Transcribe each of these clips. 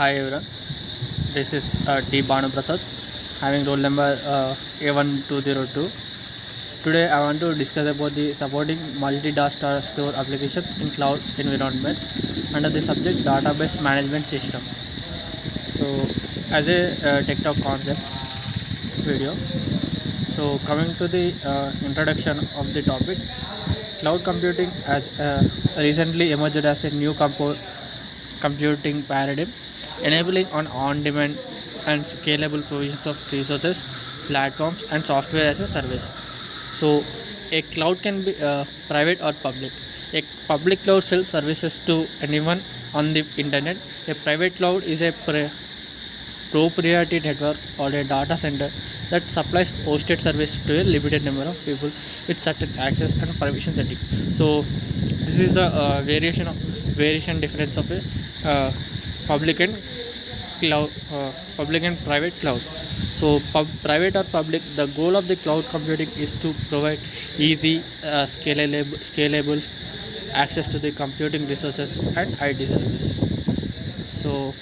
Hi everyone, this is T. Banu Prasad, having roll number A1202. Today I want to discuss about the supporting multi-data store applications in cloud environments under the subject database management system. So, as a tech talk concept video, so coming to the introduction of the topic, cloud computing has recently emerged as a new computing paradigm, enabling on-demand and scalable provisions of resources, platforms, and software as a service. So, a cloud can be private or public. A public cloud sells services to anyone on the internet. A private cloud is a proprietary network or a data center that supplies hosted service to a limited number of people with certain access and permission settings. So this is the variation difference of a public and public and private cloud. So private or public, the goal of the cloud computing is to provide easy, scalable access to the computing resources and IT service. So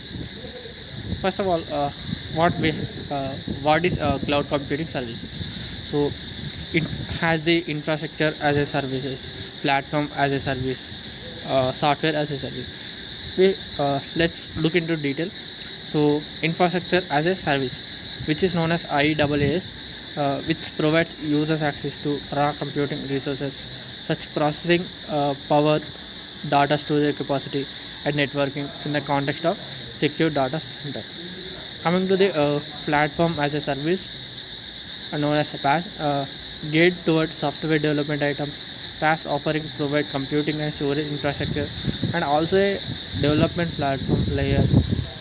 first of all, what we what is cloud computing services? So it has the infrastructure as a services, platform as a service, software as a service. Let's look into detail. So infrastructure as a service, which is known as IaaS, which provides users access to raw computing resources such processing power, data storage capacity, and networking in the context of secure data center. Coming to the platform as a service, known as a PaaS, geared towards software development items. PaaS offering provide computing and storage infrastructure, and also a development platform layer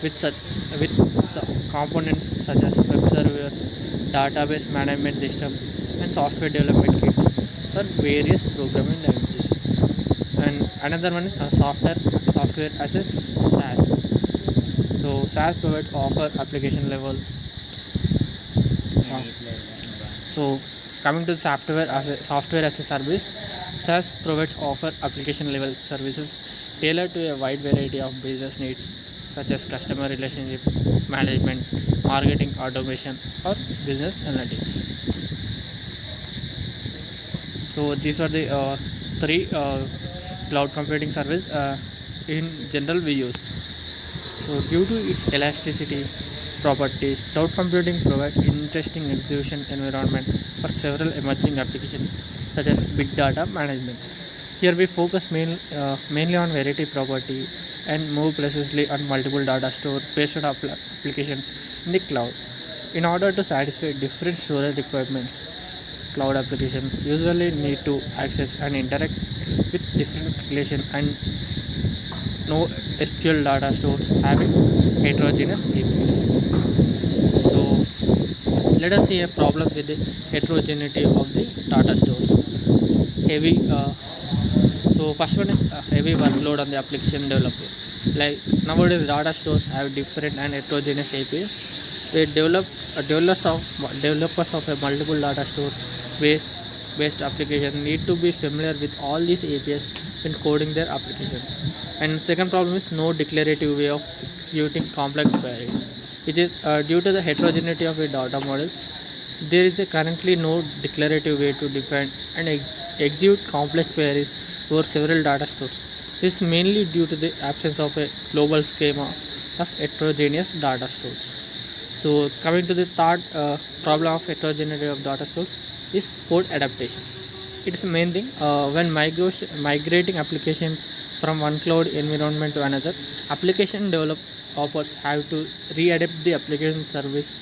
with components such as web servers, database management system, and software development kits for various programming languages. And another one is software as a SaaS. So SaaS provides offer application level. uh, so coming to software as a service, SaaS provides offer application level services tailored to a wide variety of business needs such as customer relationship management, marketing automation, or business analytics. So these are the three cloud computing service in general we use. So due to its elasticity properties, cloud computing provides interesting execution environment for several emerging applications such as big data management. Here we focus mainly on variety property and move precisely on multiple data store based on applications in the cloud. In order to satisfy different storage requirements, cloud applications usually need to access and interact with different relation and no SQL data stores having heterogeneous APIs. So let us see a problem with the heterogeneity of the data stores. Heavy. So first one is heavy workload on the application developer. Like nowadays, data stores have different and heterogeneous APIs. They developers of a multiple data store based based application need to be familiar with all these APIs when coding their applications. And second problem is no declarative way of executing complex queries, which is due to the heterogeneity of the data models. There is currently no declarative way to define and execute complex queries over several data stores. This is mainly due to the absence of a global schema of heterogeneous data stores. So coming to the third problem of heterogeneity of data stores is code adaptation. It is the main thing when migrating applications from one cloud environment to another. Application developers have to readapt the application service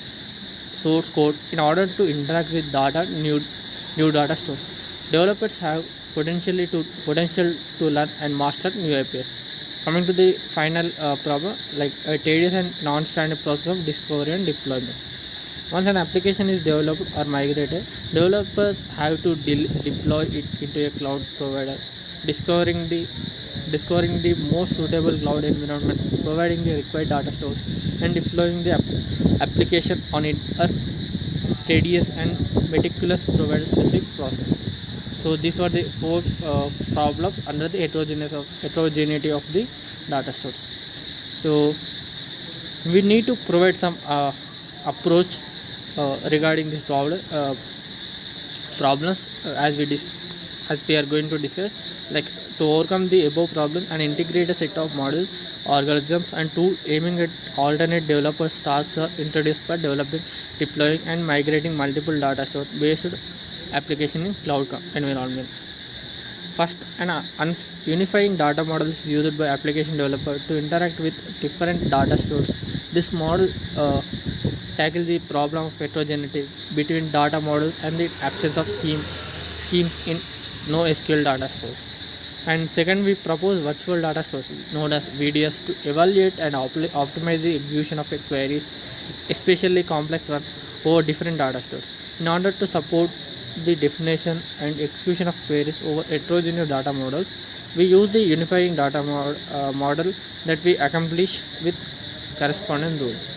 source code in order to interact with new data stores. Developers have potential to learn and master new APIs. Coming to the final problem, like a tedious and non-standard process of discovery and deployment. Once an application is developed or migrated, developers have to deploy it into a cloud provider, discovering the most suitable cloud environment, providing the required data stores, and deploying the application on it are tedious and meticulous provider specific process. So these were the four problems under the heterogeneity of the data stores. So We need to provide some approach regarding this problems as we are going to discuss, like to overcome the above problem and integrate a set of models, algorithms and tools aiming at alternate developers tasks are introduced for developing, deploying and migrating multiple data store based application in cloud environment. First, an unifying data model is used by application developer to interact with different data stores. This model tackles the problem of heterogeneity between data models and the absence of schemes in no SQL data stores. And second, we propose virtual data stores known as VDS to evaluate and optimize the execution of queries, especially complex ones, over different data stores. In order to support the definition and execution of queries over heterogeneous data models, we use the unifying data model that we accomplish with corresponding rules.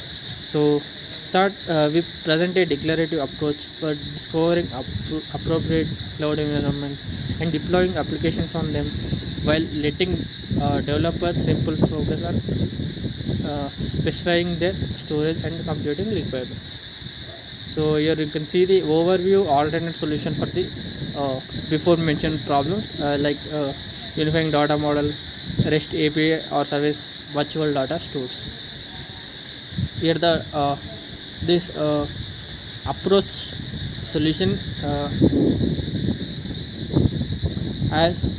So, third, we present a declarative approach for discovering appropriate cloud environments and deploying applications on them, while letting developers simple focus on specifying their storage and computing requirements. So here you can see the overview alternate solution for the before mentioned problems, like unifying data model, REST API or service, virtual data stores. Here the this approach solution as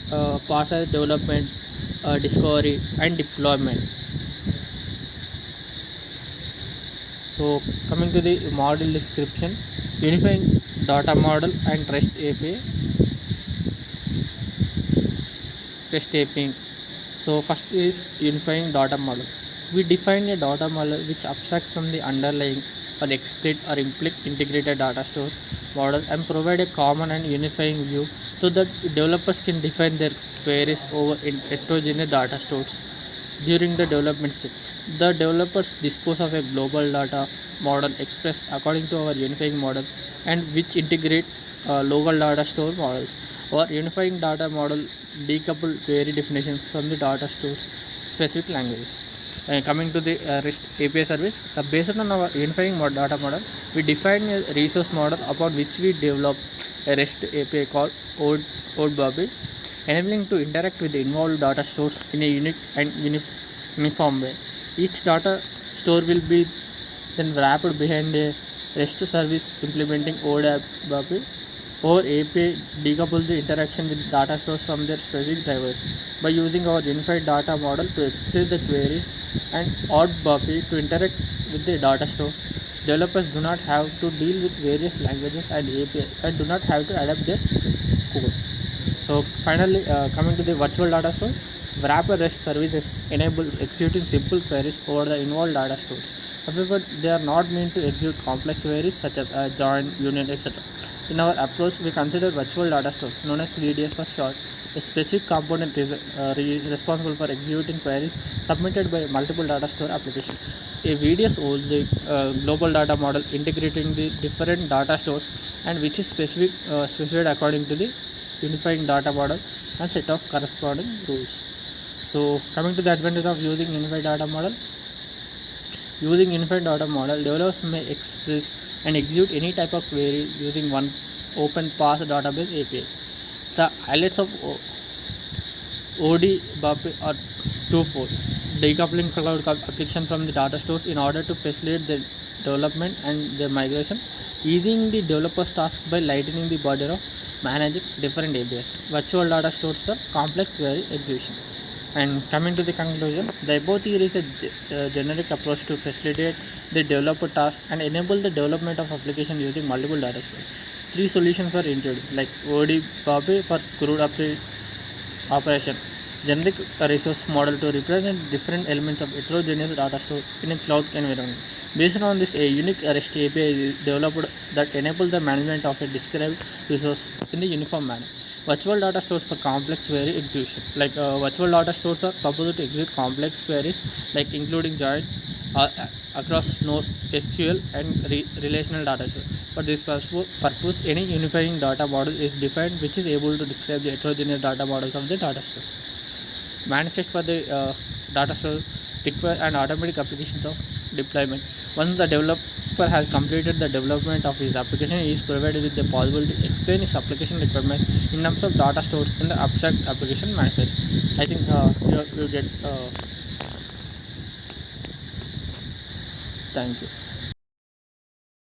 process development, discovery and deployment. So coming to the model description, unifying data model and REST API. So first is unifying data model. We define a data model which abstracts from the underlying or explicit or implicit integrated data store model and provide a common and unifying view so that developers can define their queries over heterogeneous data stores. During the development stage, the developers dispose of a global data model expressed according to our unifying model and which integrate local data store models. Our unifying data model decouple query definition from the data store's specific languages. Coming to the REST API service, based on our unifying data model, we define a resource model upon which we develop a REST API called ODBAPI, enabling to interact with the involved data stores in a unique and uniform way. Each data store will be then wrapped behind a REST service implementing ODBAPI or API decouple the interaction with data stores from their specific drivers by using our unified data model to express the queries and ODBAPI to interact with the data stores. Developers do not have to deal with various languages and API and do not have to adapt their code. So finally, coming to the virtual data store, wrapper REST services enable executing simple queries over the involved data stores. However, they are not meant to execute complex queries such as join, union, etc. In our approach, we consider virtual data stores, known as VDS for short, a specific component is responsible for executing queries submitted by multiple data store applications. A VDS holds the global data model integrating the different data stores and which is specified according to the unifying data model and set of corresponding rules. So coming to the advantage of using unified data model, using unified data model, developers may express and execute any type of query using one open path database API. The highlights of ODBAPI are twofold: decoupling cloud application from the data stores in order to facilitate their development and their migration, easing the developer's task by lightening the burden of managing different APIs, virtual data stores for complex query execution. And coming to the conclusion, the above theory is a generic approach to facilitate the developer task and enable the development of application using multiple data stores. Three solutions were introduced, like ODBAPI for crude operation, generic resource model to represent different elements of heterogeneous data store in a cloud environment. Based on this, a unique REST API is developed that enables the management of a described resource in the uniform manner. Virtual data stores for complex query execution, like virtual data stores are proposed to execute complex queries like including joins across NoSQL and relational data stores. For this purpose, any unifying data model is defined which is able to describe the heterogeneous data models of the data stores. Manifest for the data store require an automatic applications of deployment. Once the developer has completed the development of his application, he is provided with the possibility to explain his application requirements in terms of data stores in the abstract application manifest. I think you get. Thank you.